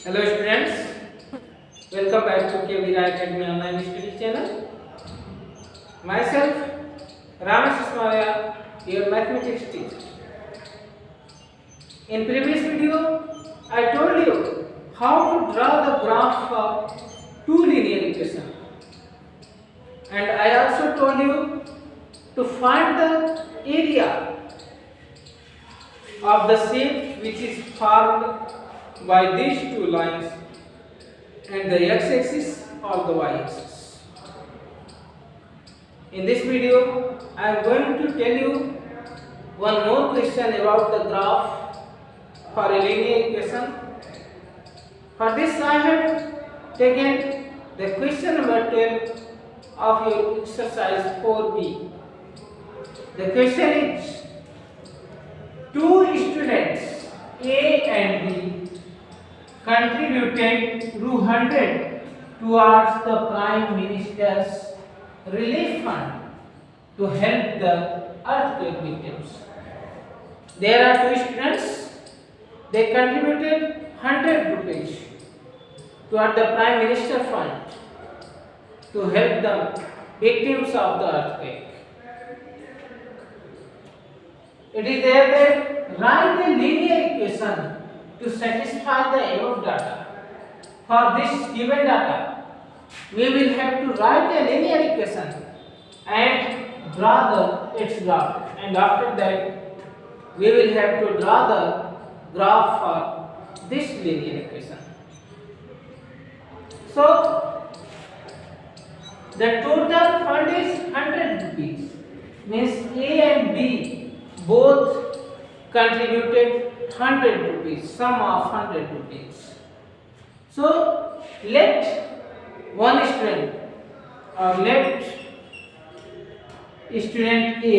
Hello students, welcome back to KVRA Academy online study channel. Myself Ramesh Ismaria, your mathematics teacher. In previous video, I told you how to draw the graph of two linear equations, and I also told you to find the area of the shape which is formed by these two lines and the x-axis or the y-axis. In this video, I am going to tell you one more question about the graph for a linear equation. For this, I have taken the question number 12 of your exercise 4b. The question is, two students A and B contributed ₹100 towards the Prime Minister's relief fund to help the earthquake victims. There are two students, they contributed ₹100 toward the Prime Minister fund to help the victims of the earthquake. It is there that write a linear equation to satisfy the above data. For this given data, we will have to write a linear equation and draw its graph, and after that we will have to draw the graph for this linear equation. So the total fund is ₹100, means A and B both contributed ₹100, sum of ₹100. So let one student or let student A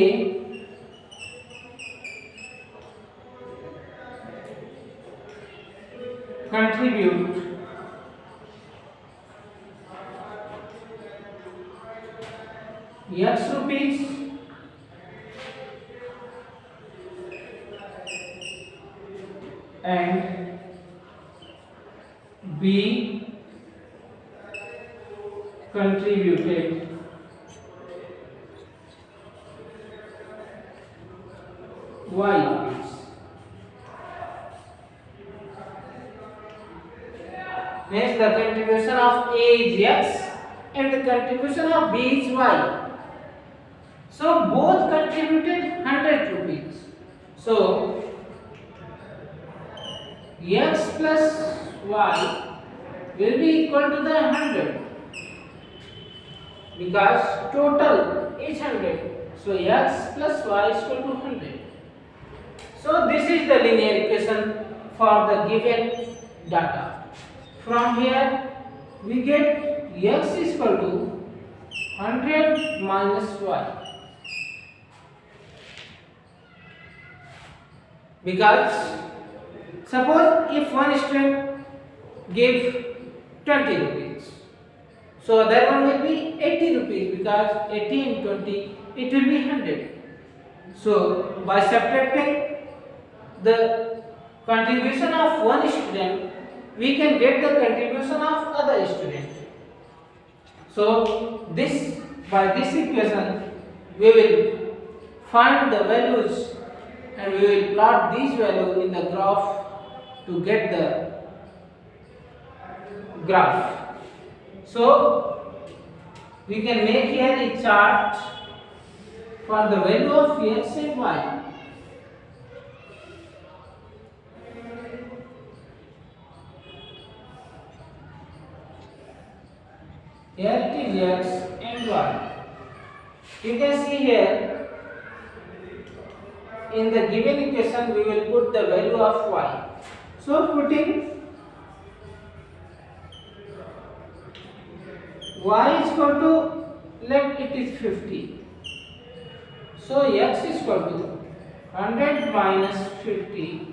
contribute X rupees and B contributed Y rupees. Means the contribution of A is X and the contribution of B is Y. So both contributed ₹100. So X plus Y will be equal to the 100 because total is 100. So X plus Y is equal to 100. So this is the linear equation for the given data. From here we get X is equal to 100 minus Y. Because suppose if one student give 20 rupees, so that one will be 80 rupees because 80 and 20 it will be 100. So by subtracting the contribution of one student, we can get the contribution of other student. So this by this equation we will find the values and we will plot these values in the graph to get the graph. So we can make here a chart for the value of X and Y. Here it is X and Y. You can see here in the given equation we will put the value of Y. So putting Y is equal to, let it is 50. So X is equal to 100 minus 50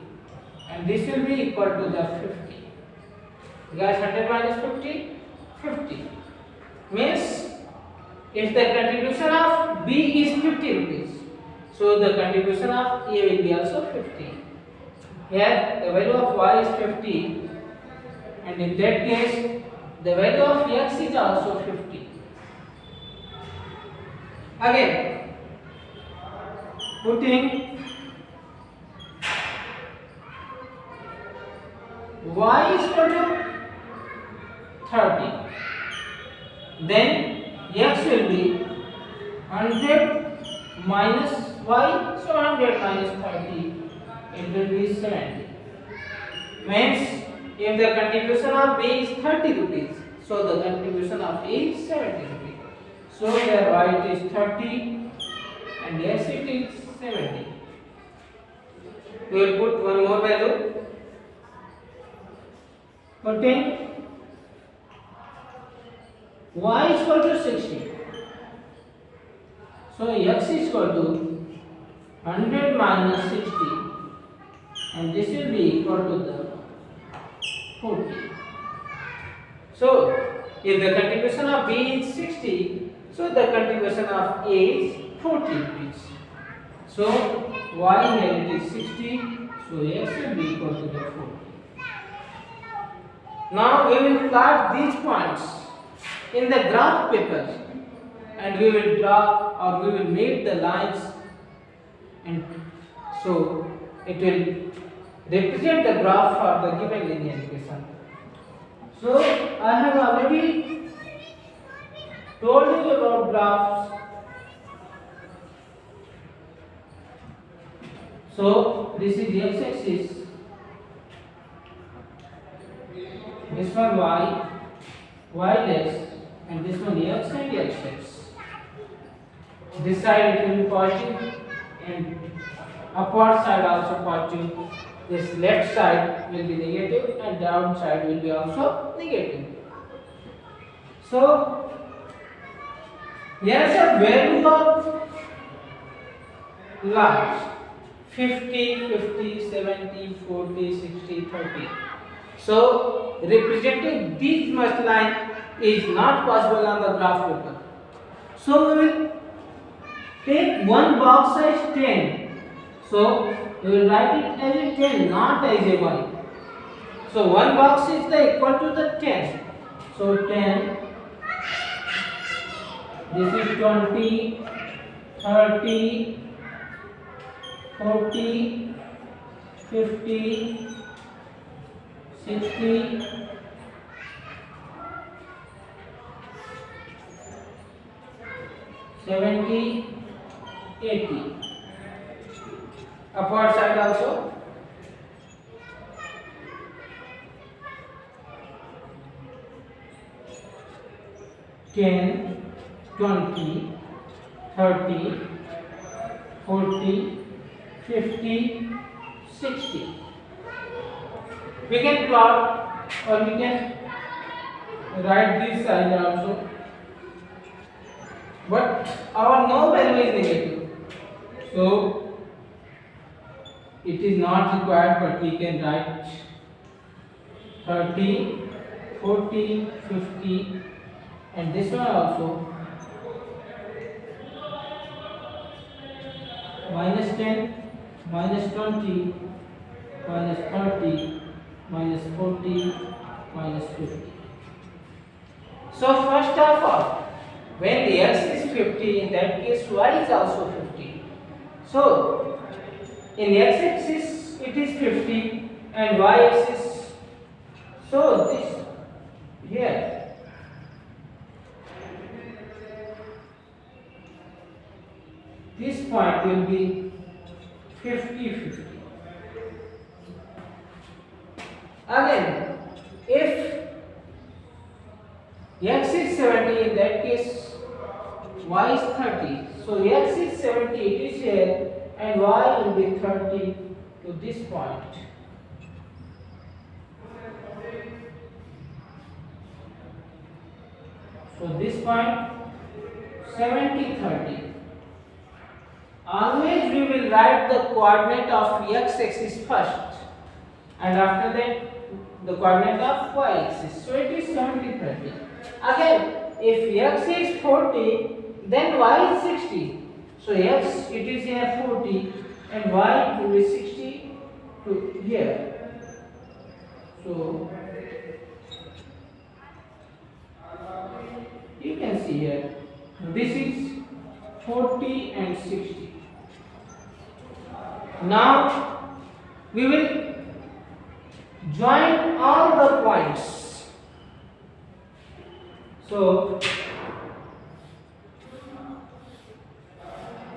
and this will be equal to the 50. Because 100 minus 50, 50. Means if the contribution of B is 50 rupees, so the contribution of A will be also 50. Here the value of Y is 50 and in that case the value of x is also 50. Again, putting y is equal to 30, then x will be 100 minus y, so 100 minus 30, it will be 70. Means if the contribution of B is 30 rupees, so the contribution of A is 70 rupees. So here y it is 30 and x it is 70. We will put one more value. Putting y is equal to 60. So x is equal to 100 minus 60, and this will be equal to the 40. So if the contribution of B is 60, so the contribution of A is 40 rupees. So y here it is 60, so x will be equal to the 40. Now we will plot these points in the graph paper, and we will draw or we will make the lines, and so it will represent the graph for the given linear equation. So I have already told you about graphs. So this is the x-axis, this one y, y-dash, and this one x and x-axis. This side it will be positive and upward side also positive. This left side will be negative and down side will be also negative. So here is a value of large 50, 50, 70, 40, 60, 30. So representing these much line is not possible on the graph paper. So we will take one box size 10. So we will write it as a 10, not as a 1. So one box is the equal to the 10. So 10. This is 20, 30, 40, 50, 60, 70, 80. Upward side also. Ten, 20, 30, 40, 50, 60. We can plot or we can write this side also, but our no value is negative, so it is not required, but we can write 30, 40, 50, and this one also. Minus 10, minus 20, minus 30, minus 40, minus 50. So first of all, when the x is 50, in that case y is also 50. So in x-axis it is 50 and y-axis, so this here. This point will be 50, 50. Again, if x is 70, in that case y is 30. So x is 70, it is here, and y will be 30 to this point. So this point 70, 30. Always we will write the coordinate of x-axis first, and after that the coordinate of y-axis. So it is 70, 30. Again, if x is 40, then y is 60. So x it is here 40 and y will be 60 to here. So now we will join all the points. So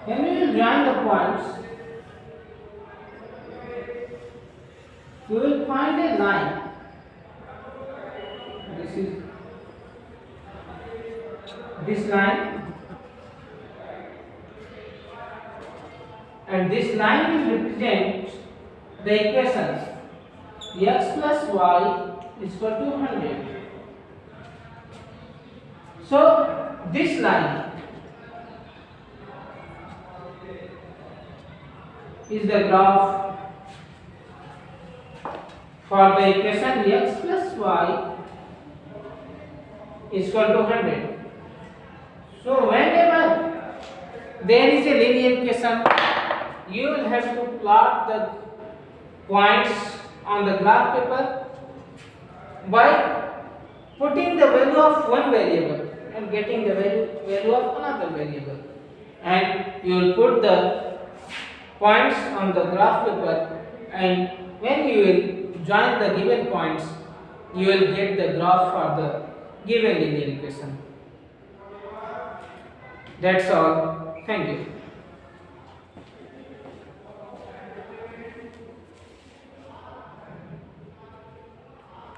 when we will join the points, we will find a line. This is this line, and this line will represent the equations x plus y is equal to 100. So this line is the graph for the equation x plus y is equal to 100. So whenever there is a linear equation, you will have to plot the points on the graph paper by putting the value of one variable and getting the value of another variable, and you will put the points on the graph paper, and when you will join the given points, you will get the graph for the given linear equation. That's all. Thank you.